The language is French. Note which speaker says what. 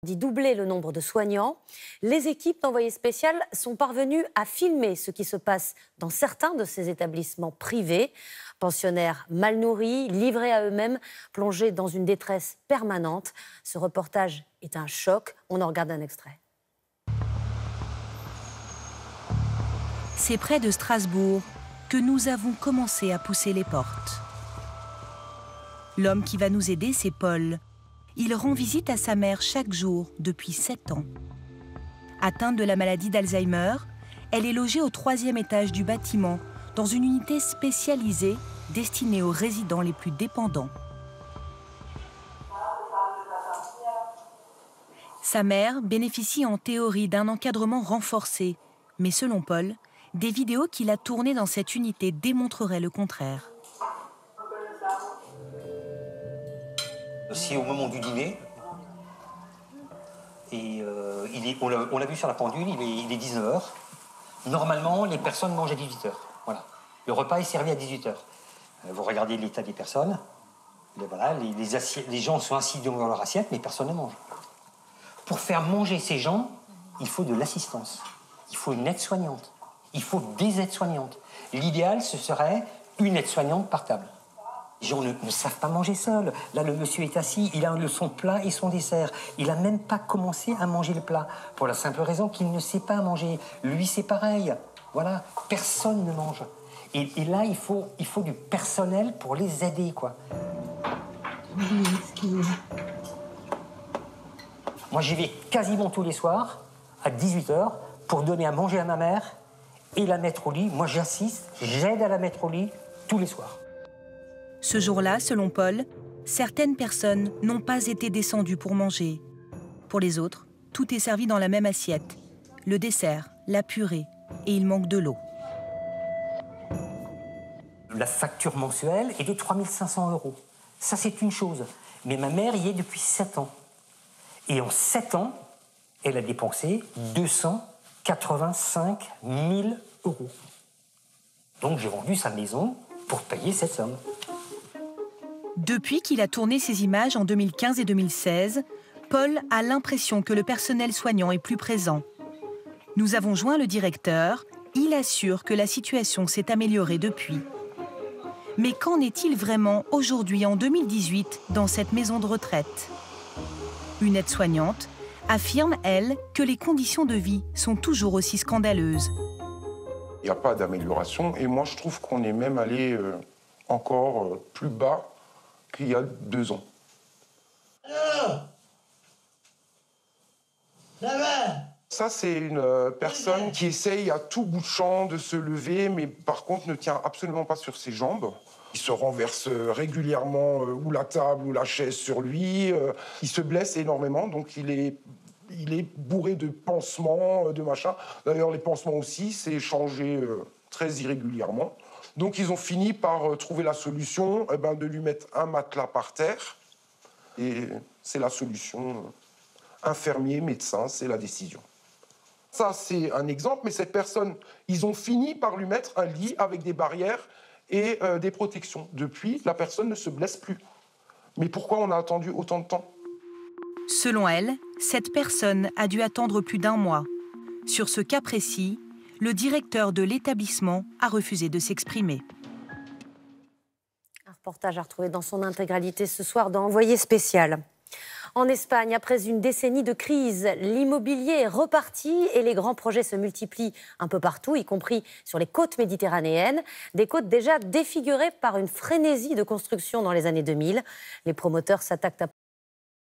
Speaker 1: D'y doubler le nombre de soignants, les équipes d'envoyés spécial sont parvenues à filmer ce qui se passe dans certains de ces établissements privés. Pensionnaires mal nourris, livrés à eux-mêmes, plongés dans une détresse permanente. Ce reportage est un choc. On en regarde un extrait.
Speaker 2: C'est près de Strasbourg que nous avons commencé à pousser les portes. L'homme qui va nous aider, c'est Paul. Il rend visite à sa mère chaque jour depuis 7 ans. Atteinte de la maladie d'Alzheimer, elle est logée au 3e étage du bâtiment, dans une unité spécialisée destinée aux résidents les plus dépendants. Sa mère bénéficie en théorie d'un encadrement renforcé, mais selon Paul, des vidéos qu'il a tournées dans cette unité démontreraient le contraire.
Speaker 3: C'est au moment du dîner, et on l'a vu sur la pendule, il est 19h. Normalement, les personnes mangent à 18h. Voilà. Le repas est servi à 18h. Vous regardez l'état des personnes, voilà, les gens sont assis devant leur assiette, mais personne ne mange. Pour faire manger ces gens, il faut de l'assistance, il faut une aide-soignante, il faut des aides-soignantes. L'idéal, ce serait une aide-soignante par table. Les gens ne savent pas manger seuls. Là, le monsieur est assis, il a son plat et son dessert. Il n'a même pas commencé à manger le plat, pour la simple raison qu'il ne sait pas manger. Lui, c'est pareil. Voilà, personne ne mange. Et là, il faut du personnel pour les aider, quoi. Moi, j'y vais quasiment tous les soirs, à 18h, pour donner à manger à ma mère et la mettre au lit. Moi, j'assiste, j'aide à la mettre au lit tous les soirs.
Speaker 2: Ce jour-là, selon Paul, certaines personnes n'ont pas été descendues pour manger. Pour les autres, tout est servi dans la même assiette. Le dessert, la purée, et il manque de l'eau.
Speaker 3: La facture mensuelle est de 3 500 €. Ça, c'est une chose. Mais ma mère y est depuis 7 ans. Et en 7 ans, elle a dépensé 285 000 €. Donc j'ai vendu sa maison pour payer cette somme.
Speaker 2: Depuis qu'il a tourné ces images en 2015 et 2016, Paul a l'impression que le personnel soignant est plus présent. Nous avons joint le directeur. Il assure que la situation s'est améliorée depuis. Mais qu'en est-il vraiment aujourd'hui, en 2018, dans cette maison de retraite? Une aide-soignante affirme, elle, que les conditions de vie sont toujours aussi scandaleuses.
Speaker 4: Il n'y a pas d'amélioration et moi je trouve qu'on est même allé encore plus bas qu'il y a 2 ans. Ça, c'est une personne qui essaye à tout bout de champ de se lever, mais par contre ne tient absolument pas sur ses jambes. Il se renverse régulièrement ou la table ou la chaise sur lui. Il se blesse énormément, donc il est bourré de pansements, de machin. D'ailleurs, les pansements aussi, c'est changé très irrégulièrement. Donc ils ont fini par trouver la solution de lui mettre un matelas par terre. Et c'est la solution. Infirmier, médecin, c'est la décision. Ça, c'est un exemple, mais cette personne, ils ont fini par lui mettre un lit avec des barrières et des protections. Depuis, la personne ne se blesse plus. Mais pourquoi on a attendu autant de temps?
Speaker 2: Selon elle, cette personne a dû attendre plus d'1 mois. Sur ce cas précis, le directeur de l'établissement a refusé de s'exprimer.
Speaker 1: Un reportage à retrouver dans son intégralité ce soir dans Envoyé spécial. En Espagne, après une décennie de crise, l'immobilier est reparti et les grands projets se multiplient un peu partout, y compris sur les côtes méditerranéennes. Des côtes déjà défigurées par une frénésie de construction dans les années 2000. Les promoteurs s'attaquent à